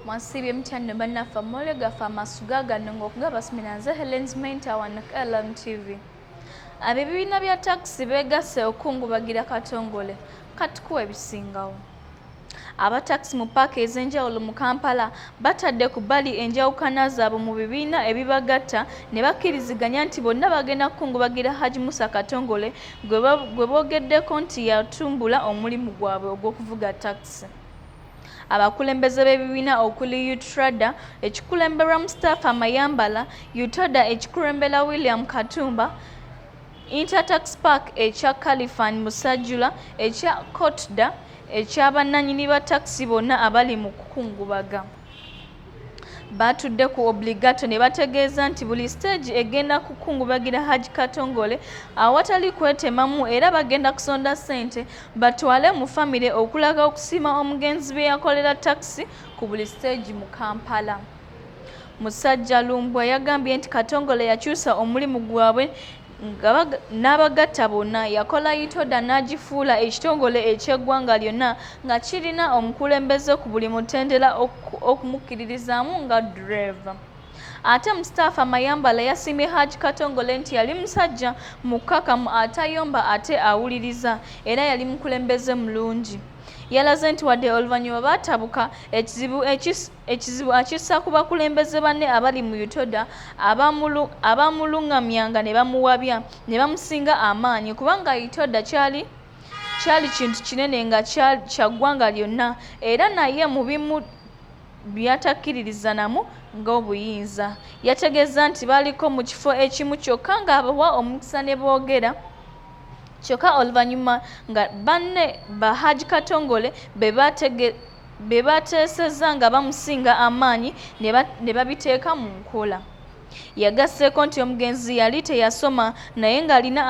Mwasibye mtyano bannaffe mmole gaffe amasuga gano ng'okugaba siminanze Helen's Mentor wano LMTV. Abeebibiina bya takisi beegasse okungubagira Katongole katukuwa ebisingawo. Abatakisi mu paaka ez'enjawulo mu Kampala batadde ku bbali enjawukana zaabwe mu bibiina ebibagatta ne bakkiriziganya nti bonna bagenda kukungubagira Haji Musa Katongole gwe boogeddeko nti yatumbula omulimu gwabwe ogw'okuvuga takisi. Abakulembeze b'ebibiina okuli UTRADA ekikulemberwa Mustafa Mayambala, UTODA ekikulemberwa William Katumba, Intertax Park ekya Khalifan Musajjula, ekya KOTDA eky'abannannyini ba takisi bonna abali mu kukungubaga. Batudde ku obligato ne bategeeza nti buli stage egenda kukungubagira Haji Katongole awatali kwetemamu era bagenda kusonda ssente batwale mu famire okulaga okusiima omugenzi bye yakolera takisi ku buli stage mu Kampala. Musajja Lumbwa yagambye nti Katongole yakyusa omulimu gwabwe n'abagatta bonna, yakola UTODA n'agifuula ekitongole eky'eggwanga lyonna nga kirina omukulembeze ku buli mutendera okumukkiririzaamu nga ddereeva. Ate Mustafa Mayambala yasiimye Haji Katongole nti yali musajja mukkakamu atayomba ate awuliriza era yali mukulembeze mulungi. Yalaze nti wadde oluvannyuma baatabuka ekizibu akissa ku bakulembeze banne abali mu UTODA abamulungamyanga ne bamuwabya ne bamusinga amaanyi kubanga UTODA kyali kintu kinene nga kya ggwanga lyonna era naye mu bimu byatakkiririza namu ng'obuyinza. Yategeeza nti baliko mu kifo ekimu kyokka ng'abawa omukisa ne boogera kyokka oluvannyuma nga banne ba Haji Katongole be bateesezza nga bamusinga amaanyi ne babiteeka mu nkola. Yagasseeko nti omugenzi yali teyasoma naye ng'alina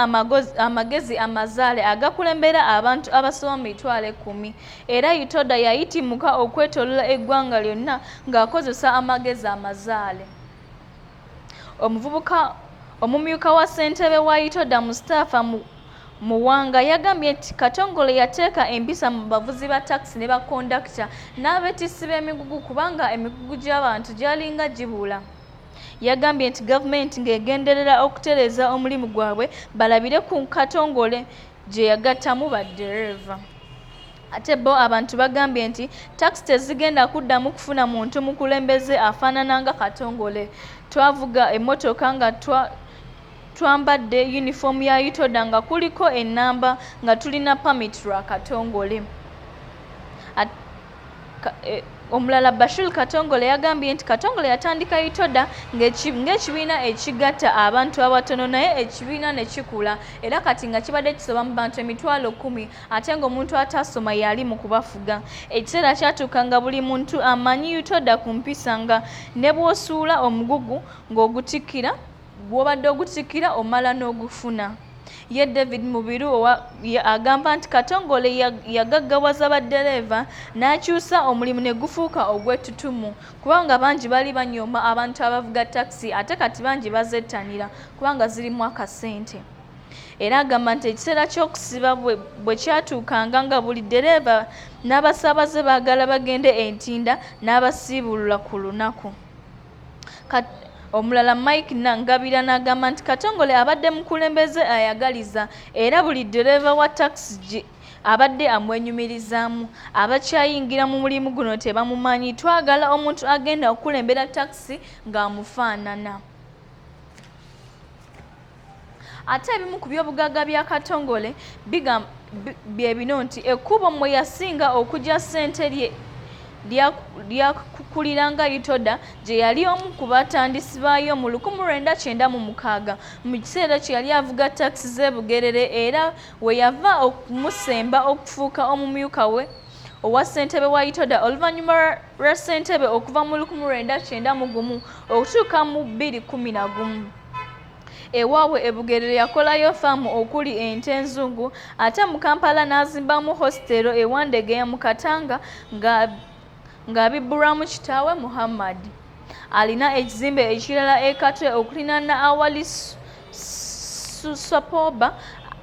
amagezi amazaale agakulembera abantu abasoba mu 10,000 era UTODA yayitimuka okwetoolola eggwanga lyonna ng'akozesa amagezi amazaale. Omumyuka wa ssentebe wa UTODA Mustafa Muwanga yagambye nti Katongole yateeka empisa mu bavuzi ba takisi ne bakondakita n'abeetissi b'emigugu kubanga emigugu gy'abantu gyalinga gibula. Yagambye nti gavumenti ng'egenderera okutereeza omulimu gwabwe balabire ku Katongole gye yagattamu baddereeva. Ate bo abantu bagambye nti takisi tezigenda kuddamu kufuna muntu mukulembeze afaanana nga Katongole. Twavuga emmotoka nga twambadde yunifoomu ya UTODA nga kuliko ennamba nga tulina pamiti lwa Katongole. Omulala Bashir Katongole yagambye nti Katongole yatandika UTODA ng'ekibiina ekigatta abantu abatono naye ekibiina ne kikula era kati nga kibadde kisoba mu bantu 10,000 ate ng'omuntu atasoma yali mu kubafuga. Ekiseera kyatuuka nga buli muntu amanyi UTODA ku mpisa nga ne bw'osuula omugugu ng'ogutikkira bw'obadde ogutikkira omala n'ogufuna. Ye David Mubiru agamba nti Katongole yagaggawaza baddereeva n'akyusa omulimu ne gufuuka ogw'ettutumu kubanga bangi bali banyooma abantu abavuga takisi ate kati bangi bazettanira kubanga zirimu akasente. Era agamba nti ekiseera ky'okusiba bwe kyatuukanga nga buli ddereeva n'abasaabaze baagala bagende entinda n'abasiibulula ku lunaku. Omulala Mike Nangabira n'agamba nti Katongole abadde mukulembeze ayagaliza era buli ddereeva wa takisi abadde amwenyumirizaamu. Abakyayingira mu mulimu guno tebamumanyi, twagala omuntu agenda okukulembera takisi ng'amufaanana. Ate ebimu ku by'obugagga bya Katongole bye bino nti ekkubo mwe yasinga okugya ssente lyakukuliranga UTODA gye yali omu ku batandisi baayo mu 1996 mu kiseera kye yali avuga takisi z'Ebugerere era we yava okumusemba okufuuka omumyuka we owa ssentebe wa UTODA oluvannyuma lwa ssentebe okuva mu 1991 okutuuka mu 2011. Ewaabwe Ebugerere yakolayo faamu okuli ente enzungu ate mu Kampala n'azimbamu hositero ewandegeya mu Katanga ng'abibbulwamu kitaawe Muhammad. Alina ekizimbe ekirala Katwe okulinaana awali Susapoba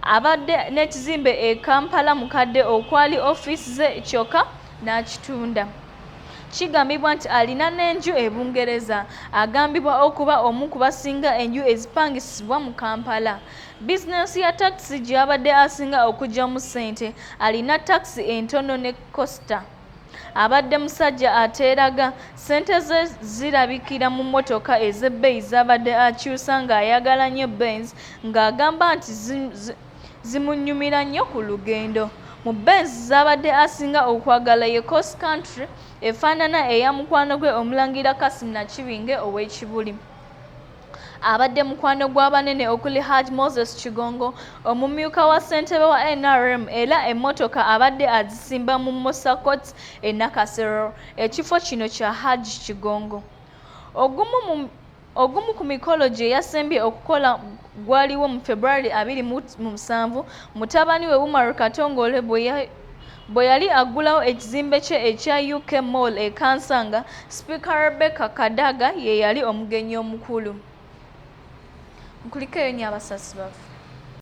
abadde n'ekizimbe Kampala mukadde okwali ofiisi ze kyokka n'akitunda. Kigambibwa nti alina n'enju e Bungereza, agambibwa okuba omu ku basinga enju ezipangisibwa mu Kampala. Bizinensi ya takisi gy'abadde asinga okuggyamu ssente, alina takisi entono ne Coaster. Abadde musajja ateeraga, ssente ze zirabikira mu mmotoka ez'ebbeeyi z'abadde akyusa ng'ayagala nnyo Benz, ng'agamba nti zimunyumira nnyo ku lugendo. Mu Benz z'abadde asinga okwagala ye Cross Country, efaanana eya mukwano gwe Omulangira Kassim Nakibinge ow'Ekibuli. Abadde mukwano gw'abanene okuli Hajj Moses Kigongo, omumyuka wa ssentebe wa NRM, era emmotoka abadde azisimba mu Musa Court e Nakasero. Ekifo kino kya Hajj Kigongo. Ogumu ku mikolo gye yasembye okukola gwaliwo mu February 27, mutabani we Umar Katongole bwe yali aggulawo ekizimbe kye ekya UK Mall e Kansanga. Sipiika Rebecca Kadaga ye yali omugenyi omukulu. Nkuliko eyo nnyo abasasi baffe.